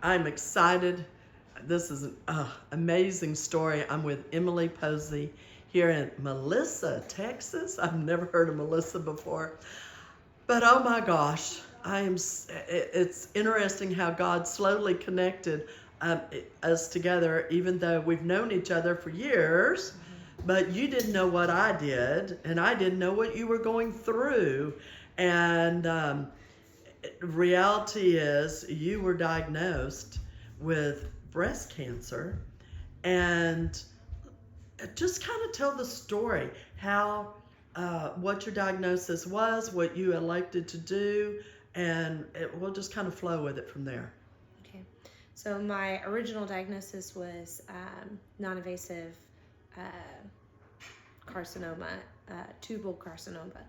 I'm excited. This is an amazing story. I'm with Emily Posey here in Melissa, Texas. I've never heard of Melissa before. But oh my gosh, it's interesting how God slowly connected us together, even though we've known each other for years. But you didn't know what I did, and I didn't know what you were going through. And reality is, you were diagnosed with breast cancer, and just kind of tell the story how what your diagnosis was, what you elected to do, and we'll just kind of flow with it from there. Okay. So my original diagnosis was non-invasive carcinoma, tubal carcinoma,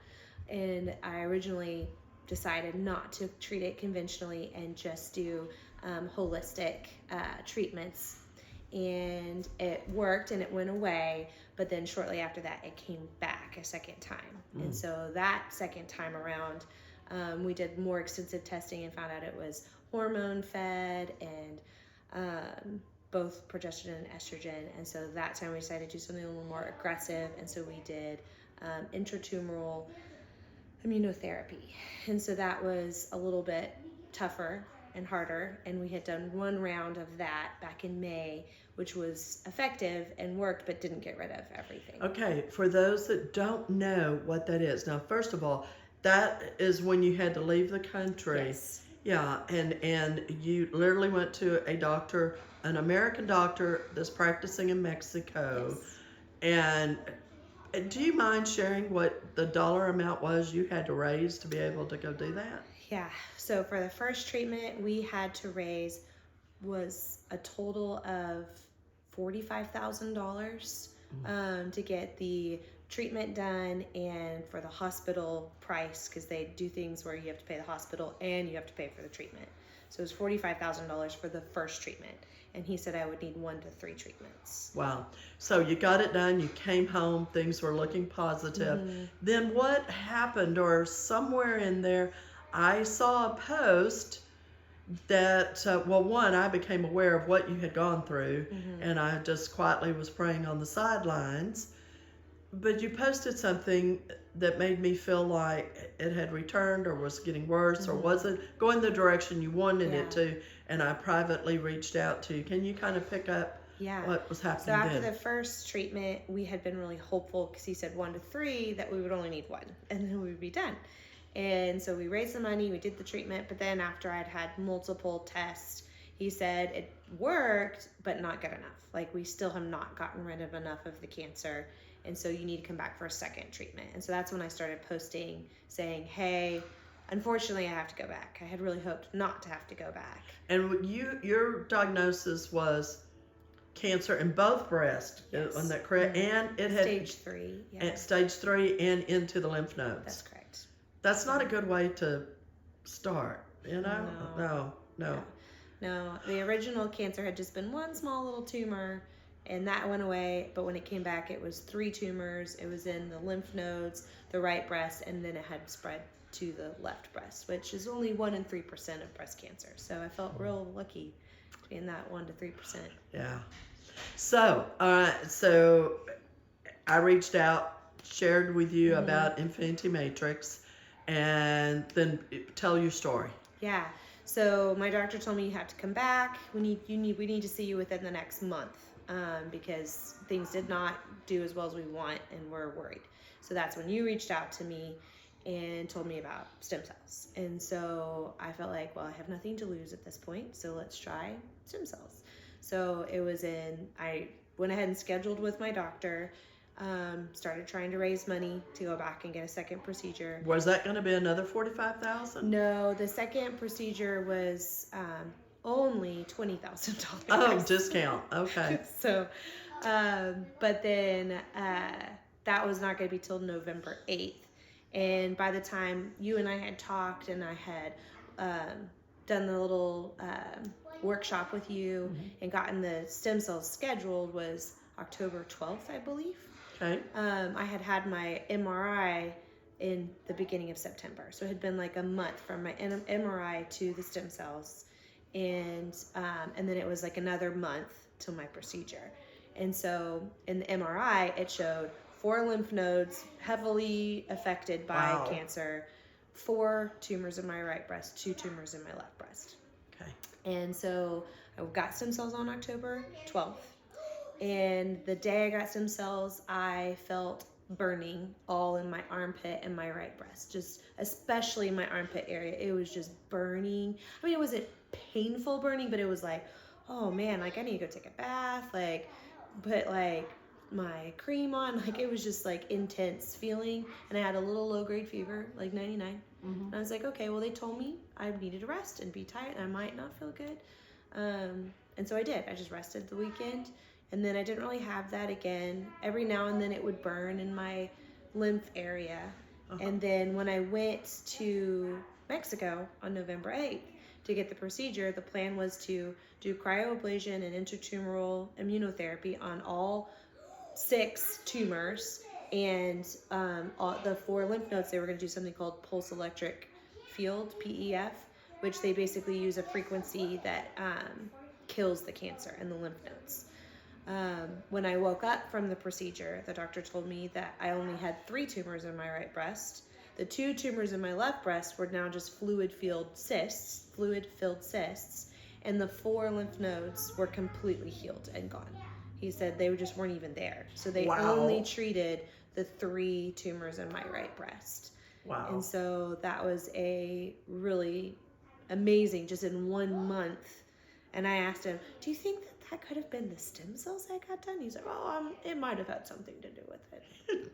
and I originally decided not to treat it conventionally and just do holistic treatments. And it worked and it went away, but then shortly after that it came back a second time. And so that second time around, we did more extensive testing and found out it was hormone fed and both progesterone and estrogen. And so that time we decided to do something a little more aggressive, and so we did intratumoral immunotherapy. And so that was a little bit tougher and harder, and we had done one round of that back in May, which was effective and worked, but didn't get rid of everything. Okay, for those that don't know what that is, now first of all, that is when you had to leave the country. Yes. Yeah, and you literally went to a doctor, an American doctor that's practicing in Mexico. Yes. And do you mind sharing what the dollar amount was you had to raise to be able to go do that? Yeah, so for the first treatment we had to raise was a total of $45,000 to get the treatment done, and for the hospital price, because they do things where you have to pay the hospital and you have to pay for the treatment. So it was $45,000 for the first treatment, and he said I would need 1 to 3 treatments. Wow. So you got it done, you came home, things were looking positive. Then what happened, or somewhere in there, I saw a post that, well, one, I became aware of what you had gone through, and I just quietly was praying on the sidelines. But you posted something that made me feel like it had returned or was getting worse or wasn't going the direction you wanted it to, and I privately reached out to you. Can you kind of pick up what was happening So after then? the first treatment, we had been really hopeful because he said 1 to 3 that we would only need 1 and then we would be done. And so we raised the money, we did the treatment, but then after I'd had multiple tests, he said it worked, but not good enough. Like, we still have not gotten rid of enough of the cancer, and so you need to come back for a second treatment. And so that's when I started posting saying, hey, unfortunately I have to go back. I had really hoped not to have to go back. And your diagnosis was cancer in both breasts, isn't that correct? And it had Stage 3. Yeah. Stage 3 and into the lymph nodes. That's correct. That's not a good way to start, you know? No. No, the original cancer had just been one small little tumor, and that went away. But when it came back, it was 3 tumors. It was in the lymph nodes, the right breast, and then it had spread to the left breast, which is only 1 in 3% of breast cancer. So I felt real lucky to be in that 1 to 3%. Yeah. So, so I reached out, shared with you about Infiniti Matrix, and then tell your story. Yeah. So my doctor told me you have to come back. We need to see you within the next month because things did not do as well as we want, and we're worried. So that's when you reached out to me and told me about stem cells. And so I felt like, well, I have nothing to lose at this point, so let's try stem cells. So I went ahead and scheduled with my doctor. Started trying to raise money to go back and get a second procedure. Was that going to be another $45,000? No, the second procedure was only $20,000. Oh, discount. Okay. So, but then that was not going to be till November 8th. And by the time you and I had talked and I had done the little workshop with you and gotten the stem cells scheduled was October 12th, I believe. Okay. I had my MRI in the beginning of September. So it had been like a month from my MRI to the stem cells. and then it was like another month till my procedure. And so in the MRI, it showed 4 lymph nodes heavily affected by Wow. cancer, 4 tumors in my right breast, 2 tumors in my left breast. Okay. And so I got stem cells on October 12th. And the day I got stem cells, I felt burning all in my armpit and my right breast, just especially my armpit area. It was just burning. I mean, it wasn't painful burning, but it was like, oh man, like I need to go take a bath, like put like my cream on. Like it was just like intense feeling. And I had a little low grade fever, like 99. And I was like, okay, well, they told me I needed to rest and be tired and I might not feel good. And so I did. I just rested the weekend. And then I didn't really have that again. Every now and then it would burn in my lymph area. And then when I went to Mexico on November 8th to get the procedure, the plan was to do cryoablation and intratumoral immunotherapy on all 6 tumors. And all the 4 lymph nodes, they were going to do something called pulse electric field, PEF, which they basically use a frequency that kills the cancer in the lymph nodes. When I woke up from the procedure, the doctor told me that I only had 3 tumors in my right breast. The 2 tumors in my left breast were now just fluid-filled cysts, and the 4 lymph nodes were completely healed and gone. He said they just weren't even there. So they only treated the 3 tumors in my right breast. Wow. And so that was a really amazing, just in 1 month. And I asked him, do you think that could have been the stem cells I got done? He's like, oh, it might have had something to do with it.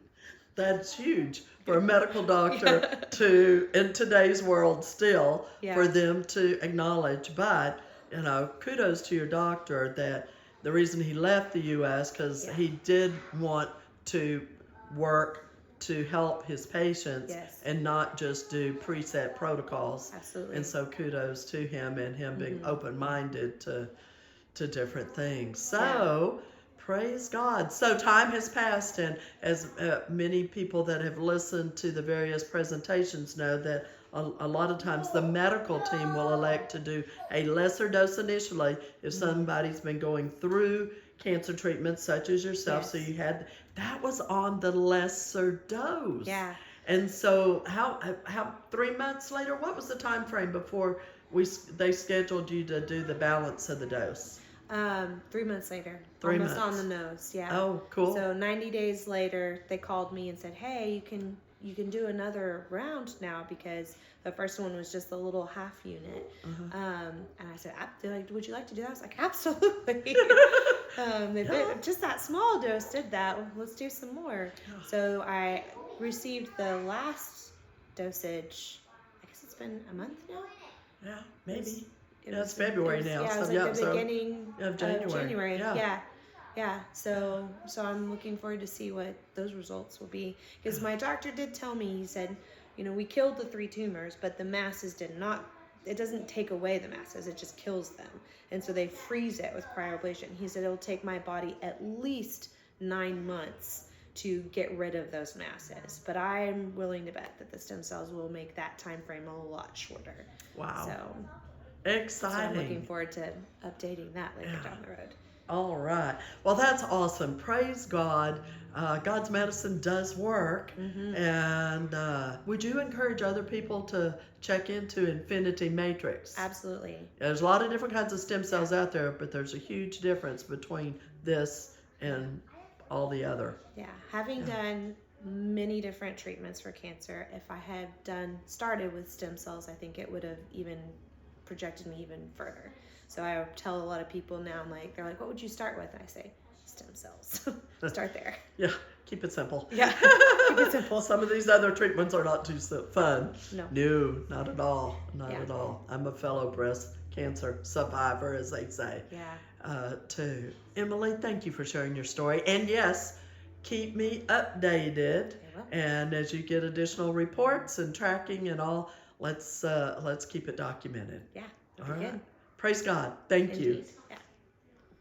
That's huge for a medical doctor to, in today's world still, for them to acknowledge. But, you know, kudos to your doctor that the reason he left the U.S. because he did want to work to help his patients and not just do preset protocols. Absolutely. And so kudos to him and him being open-minded to different things. So praise God. So time has passed, and as many people that have listened to the various presentations know that a lot of times the medical team will elect to do a lesser dose initially if somebody's been going through cancer treatment such as yourself. So you had, that was on the lesser dose. Yeah. And so how 3 months later, what was the time frame before they scheduled you to do the balance of the dose? 3 months later. 3 almost months. on the nose. Yeah. Oh, cool. So 90 days later, they called me and said, hey, you can do another round now because the first one was just a little half unit. And I said, they're like, would you like to do that? I was like, absolutely. Just that small dose did that. Let's do some more. So I received the last dosage. I guess it's been a month now. Yeah, maybe. It's February now. Yeah, it was like the beginning of January. Yeah. So I'm looking forward to see what those results will be. Because my doctor did tell me, he said, you know, we killed the 3 tumors, but the masses it doesn't take away the masses, it just kills them. And so they freeze it with cryoablation. He said it'll take my body at least 9 months to get rid of those masses. But I'm willing to bet that the stem cells will make that time frame a lot shorter. Wow. So exciting. So I'm looking forward to updating that later down the road. All right. Well, that's awesome. Praise God. God's medicine does work. And would you encourage other people to check into Infiniti Matrix? Absolutely. There's a lot of different kinds of stem cells out there, but there's a huge difference between this and all the other. Yeah. Having done many different treatments for cancer, if I had started with stem cells, I think it would have even projected me even further. So I tell a lot of people now, they're like, what would you start with? And I say, stem cells. Start there. Yeah, keep it simple. Yeah, keep it simple. Some of these other treatments are not too fun. No, not at all. Not at all. I'm a fellow breast cancer survivor, as they say. Yeah. Too. Emily, thank you for sharing your story. And yes, keep me updated. And as you get additional reports and tracking and all, let's keep it documented. Yeah. All right. Good. Praise God. Thank you. Indeed. Yeah.